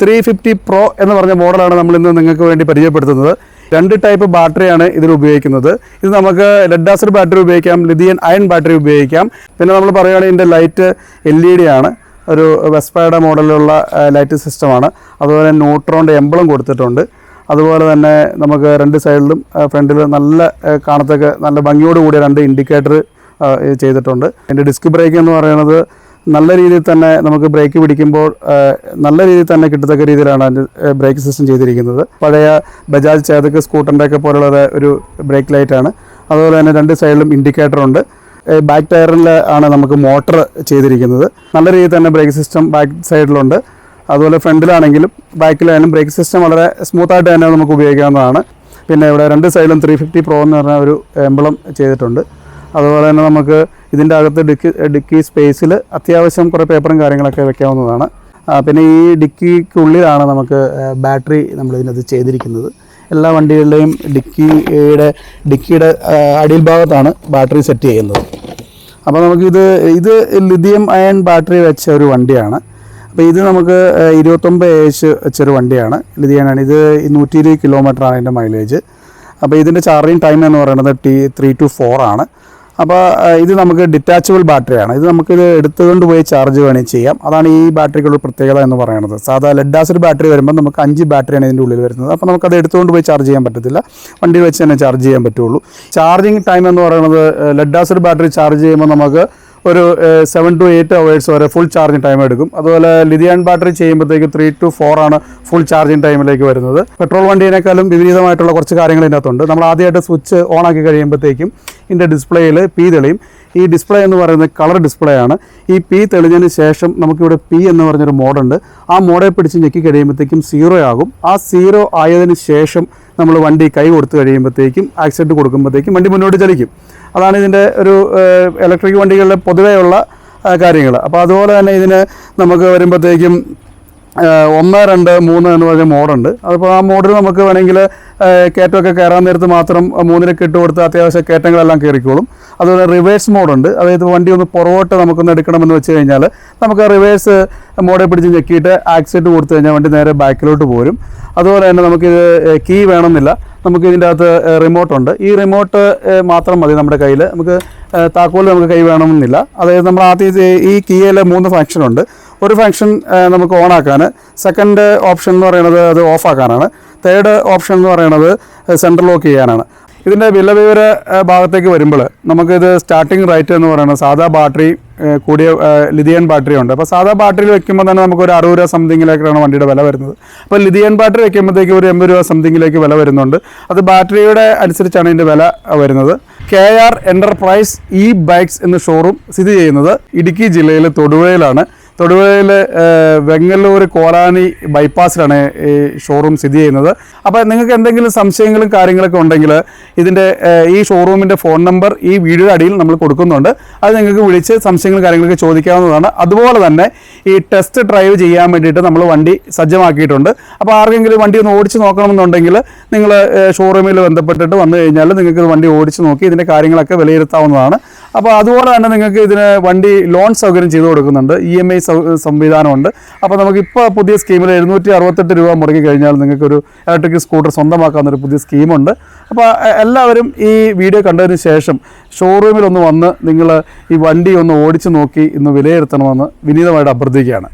350 Pro എന്ന് പറഞ്ഞ മോഡലാണ് നമ്മൾ ഇന്ന് നിങ്ങൾക്ക് വേണ്ടി പരിചയപ്പെടുത്തുന്നത്. രണ്ട് ടൈപ്പ് ബാറ്ററിയാണ് ഇതിൽ ഉപയോഗിക്കുന്നത്. ഇത് നമുക്ക് ലെഡ് ആസിഡ് ബാറ്ററി ഉപയോഗിക്കാം, ലിഥിയം അയൺ ബാറ്ററി ഉപയോഗിക്കാം. പിന്നെ നമ്മൾ പറയുകയാണെങ്കിൽ ഇതിൻ്റെ ലൈറ്റ് LED ആണ്, ഒരു വെസ്പയുടെ മോഡലിലുള്ള ലൈറ്റ് സിസ്റ്റമാണ്. അതുപോലെ ന്യൂട്രോണിൻ്റെ എംബ്ലം കൊടുത്തിട്ടുണ്ട്. അതുപോലെ തന്നെ നമുക്ക് രണ്ട് സൈഡിലും ഫ്രണ്ടിൽ നല്ല കാണത്തക്ക നല്ല ഭംഗിയോട് കൂടിയ രണ്ട് ഇൻഡിക്കേറ്റർ ചെയ്തിട്ടുണ്ട്. എൻ്റെ ഡിസ്ക് ബ്രേക്ക് എന്ന് പറയുന്നത് നല്ല രീതിയിൽ തന്നെ നമുക്ക് ബ്രേക്ക് പിടിക്കുമ്പോൾ നല്ല രീതിയിൽ തന്നെ കിട്ടത്തക്ക രീതിയിലാണ് അതിൻ്റെ ബ്രേക്ക് സിസ്റ്റം ചെയ്തിരിക്കുന്നത്. പഴയ ബജാജ് ചേതക് സ്കൂട്ടറിൻ്റെ ഒക്കെ പോലുള്ള ഒരു ബ്രേക്ക് ലൈറ്റാണ്. അതുപോലെ തന്നെ രണ്ട് സൈഡിലും ഇൻഡിക്കേറ്റർ ഉണ്ട്. ബാക്ക് ടയറിൽ ആണ് നമുക്ക് മോട്ടർ ചെയ്തിരിക്കുന്നത്. നല്ല രീതിയിൽ തന്നെ ബ്രേക്ക് സിസ്റ്റം ബാക്ക് സൈഡിലുണ്ട്. അതുപോലെ ഫ്രണ്ടിലാണെങ്കിലും ബാക്കിലായാലും ബ്രേക്ക് സിസ്റ്റം വളരെ സ്മൂത്തായിട്ട് തന്നെ നമുക്ക് ഉപയോഗിക്കാവുന്നതാണ്. പിന്നെ ഇവിടെ രണ്ട് സൈഡിലും 350 Pro എന്ന് പറഞ്ഞ ഒരു എംബ്ലം ചെയ്തിട്ടുണ്ട്. അതുപോലെ തന്നെ നമുക്ക് ഇതിൻ്റെ അകത്ത് ഡിക്കി സ്പേസിൽ അത്യാവശ്യം കുറേ പേപ്പറും കാര്യങ്ങളൊക്കെ വെക്കാവുന്നതാണ്. പിന്നെ ഈ ഡിക്കിക്കുള്ളിലാണ് നമുക്ക് ബാറ്ററി നമ്മളിതിനകത്ത് ചെയ്തിരിക്കുന്നത്. എല്ലാ വണ്ടികളുടെയും ഡിക്കിയുടെ അടിയിൽ ഭാഗത്താണ് ബാറ്ററി സെറ്റ് ചെയ്യുന്നത്. അപ്പോൾ നമുക്കിത് ലിഥിയം അയൺ ബാറ്ററി വെച്ച ഒരു വണ്ടിയാണ്. അപ്പോൾ ഇത് നമുക്ക് 29 AH വെച്ചൊരു വണ്ടിയാണ്. ലിഥിയം അയൺ ഇത് 120 കിലോമീറ്ററാണ് ഇതിൻ്റെ മൈലേജ്. അപ്പോൾ ഇതിൻ്റെ ചാർജിങ് ടൈം എന്ന് പറയുന്നത് 3 to 4 ആണ്. അപ്പോൾ ഇത് നമുക്ക് ഡിറ്റാച്ചബിൾ ബാറ്ററിയാണ്. ഇത് നമുക്കിത് എടുത്തുകൊണ്ട് പോയി ചാർജ് വേണമെങ്കിൽ ചെയ്യാം. അതാണ് ഈ ബാറ്ററിക്കുള്ള പ്രത്യേകത എന്ന് പറയുന്നത്. സാധാ ലെഡ് ആസിഡ് ബാറ്ററി വരുമ്പോൾ നമുക്ക് 5 ബാറ്ററിയാണ് ഇതിൻ്റെ ഉള്ളിൽ വരുന്നത്. അപ്പോൾ നമുക്കത് എടുത്തുകൊണ്ട് പോയി ചാർജ് ചെയ്യാൻ പറ്റത്തില്ല, വണ്ടി വെച്ച് തന്നെ ചാർജ് ചെയ്യാൻ പറ്റുള്ളൂ. ചാർജിങ് ടൈം എന്ന് പറയുന്നത് ലെഡ് ആസിഡ് ബാറ്ററി ചാർജ് ചെയ്യുമ്പോൾ നമുക്ക് ഒരു 7 to 8 hours വരെ ഫുൾ ചാർജിങ് ടൈം എടുക്കും. അതുപോലെ ലിഥിയം ബാറ്ററി ചെയ്യുമ്പോഴത്തേക്ക് 3 to 4 ആണ് ഫുൾ ചാർജിങ് ടൈമിലേക്ക് വരുന്നത്. പെട്രോൾ വണ്ടീനേക്കാളും വിപരീതമായിട്ടുള്ള കുറച്ച് കാര്യങ്ങൾ ഇതിനകത്തുണ്ട്. നമ്മൾ ആദ്യമായിട്ട് സ്വിച്ച് ഓൺ ആക്കി കഴിയുമ്പോഴത്തേക്കും ഇതിൻ്റെ ഡിസ്പ്ലേയിൽ P തെളിയും. ഈ ഡിസ്പ്ലേ എന്ന് പറയുന്നത് കളർ ഡിസ്പ്ലേ ആണ്. ഈ P തെളിഞ്ഞതിന് ശേഷം നമുക്കിവിടെ P എന്ന് പറഞ്ഞൊരു മോഡുണ്ട്. ആ മോഡെ പിടിച്ച് ഞെക്കി കഴിയുമ്പോഴത്തേക്കും 0 ആകും. ആ 0 ആയതിനു ശേഷം നമ്മൾ വണ്ടി കൈ കൊടുത്തു കഴിയുമ്പോഴത്തേക്കും ആക്സിഡൻറ്റ് കൊടുക്കുമ്പോഴത്തേക്കും വണ്ടി മുന്നോട്ട് ചലിക്കും. അതാണ് ഇതിൻ്റെ ഒരു ഇലക്ട്രിക് വണ്ടികളിലെ പൊതുവെയുള്ള കാര്യങ്ങൾ. അപ്പോൾ അതുപോലെ തന്നെ ഇതിന് നമുക്ക് വരുമ്പോഴത്തേക്കും 1, 2, 3 എന്ന് പറഞ്ഞ മോഡുണ്ട്. അപ്പോൾ ആ മോഡിൽ നമുക്ക് വേണമെങ്കിൽ കയറ്റമൊക്കെ കയറാൻ നേരത്ത് മാത്രം 3-ലേക്ക് ഇട്ട് കൊടുത്ത് അത്യാവശ്യം കയറ്റങ്ങളെല്ലാം കയറിക്കോളും. അതുപോലെ റിവേഴ്സ് മോഡുണ്ട്. അതായത് വണ്ടി ഒന്ന് പുറകോട്ട് നമുക്കൊന്ന് എടുക്കണമെന്ന് വെച്ച് കഴിഞ്ഞാൽ നമുക്ക് റിവേഴ്സ് മോഡെ പിടിച്ച് ഞെക്കിയിട്ട് ആക്സിഡൻറ്റ് കൊടുത്തു കഴിഞ്ഞാൽ വണ്ടി നേരെ ബാക്കിലോട്ട് പോരും. അതുപോലെ തന്നെ നമുക്കിത് കീ വേണമെന്നില്ല, നമുക്ക് ഇതിൻ്റെ അകത്ത് റിമോട്ടുണ്ട്. ഈ റിമോട്ട് മാത്രം മതി നമ്മുടെ കയ്യിൽ. നമുക്ക് താക്കോൽ നമുക്ക് കൈ വേണമെന്നില്ല. അതായത് നമ്മൾ ആദ്യം ഈ കീയിൽ 3 ഫംഗ്ഷനുണ്ട്. ഒരു ഫംഗ്ഷൻ നമുക്ക് ഓണാക്കാൻ, സെക്കൻഡ് ഓപ്ഷൻ എന്ന് പറയുന്നത് അത് ഓഫാക്കാനാണ്, തേർഡ് ഓപ്ഷൻ എന്ന് പറയുന്നത് സെൻട്രൽ ലോക്ക് ചെയ്യാനാണ്. ഇതിൻ്റെ വിലവിവര ഭാഗത്തേക്ക് വരുമ്പോൾ നമുക്കിത് സ്റ്റാർട്ടിങ് റേറ്റ് എന്ന് പറയുന്നത് സാധാ ബാറ്ററി കൂടിയ ലിഥിയം ബാറ്ററി ഉണ്ട്. അപ്പോൾ സാധാ ബാറ്ററിയിൽ വെക്കുമ്പോൾ തന്നെ നമുക്കൊരു 60 രൂപ സംതിങ്ങിലേക്കാണ് വണ്ടിയുടെ വില വരുന്നത്. അപ്പോൾ ലിഥിയം ബാറ്ററി വെക്കുമ്പോഴത്തേക്ക് ഒരു 80 രൂപ സംതിങ്ങിലേക്ക് വില വരുന്നുണ്ട്. അത് ബാറ്ററിയുടെ അനുസരിച്ചാണ് ഇതിൻ്റെ വില വരുന്നത്. KR എൻ്റർപ്രൈസ് ബൈക്സ് എന്ന ഷോറൂം സ്ഥിതി ചെയ്യുന്നത് ഇടുക്കി ജില്ലയിലെ തൊടുപുഴയിലാണ്. തൊടുപുഴയിൽ വെങ്ങല്ലൂർ കോലാനി ബൈപ്പാസിലാണ് ഈ ഷോറൂം സ്ഥിതി ചെയ്യുന്നത്. അപ്പോൾ നിങ്ങൾക്ക് എന്തെങ്കിലും സംശയങ്ങളും കാര്യങ്ങളൊക്കെ ഉണ്ടെങ്കിൽ ഇതിൻ്റെ ഈ ഷോറൂമിൻ്റെ ഫോൺ നമ്പർ ഈ വീഡിയോയുടെ അടിയിൽ നമ്മൾ കൊടുക്കുന്നുണ്ട്. അത് നിങ്ങൾക്ക് വിളിച്ച് സംശയങ്ങളും കാര്യങ്ങളൊക്കെ ചോദിക്കാവുന്നതാണ്. അതുപോലെ തന്നെ ഈ ടെസ്റ്റ് ഡ്രൈവ് ചെയ്യാൻ വേണ്ടിയിട്ട് നമ്മൾ വണ്ടി സജ്ജമാക്കിയിട്ടുണ്ട്. അപ്പോൾ ആർക്കെങ്കിലും വണ്ടി ഒന്ന് ഓടിച്ച് നോക്കണമെന്നുണ്ടെങ്കിൽ നിങ്ങൾ ഷോറൂമിൽ ബന്ധപ്പെട്ടിട്ട് വന്നു കഴിഞ്ഞാൽ നിങ്ങൾക്ക് വണ്ടി ഓടിച്ച് നോക്കി ഇതിൻ്റെ കാര്യങ്ങളൊക്കെ വിലയിരുത്താവുന്നതാണ്. അപ്പോൾ അതുപോലെ തന്നെ നിങ്ങൾക്ക് ഇതിന് വണ്ടി ലോൺ സൗകര്യം ചെയ്തു കൊടുക്കുന്നുണ്ട്. EMI സംവിധാനമുണ്ട്. അപ്പോൾ നമുക്കിപ്പോൾ പുതിയ സ്കീമിൽ 768 രൂപ മുടക്കി കഴിഞ്ഞാൽ നിങ്ങൾക്കൊരു ഇലക്ട്രിക് സ്കൂട്ടർ സ്വന്തമാക്കാവുന്നൊരു പുതിയ സ്കീമുണ്ട്. അപ്പോൾ എല്ലാവരും ഈ വീഡിയോ കണ്ടതിന് ശേഷം ഷോറൂമിൽ ഒന്ന് വന്ന് നിങ്ങൾ ഈ വണ്ടി ഒന്ന് ഓടിച്ച് നോക്കി ഇന്ന് വിലയിരുത്തണമെന്ന് വിനീതമായിട്ട് അഭ്യർത്ഥിക്കുകയാണ്.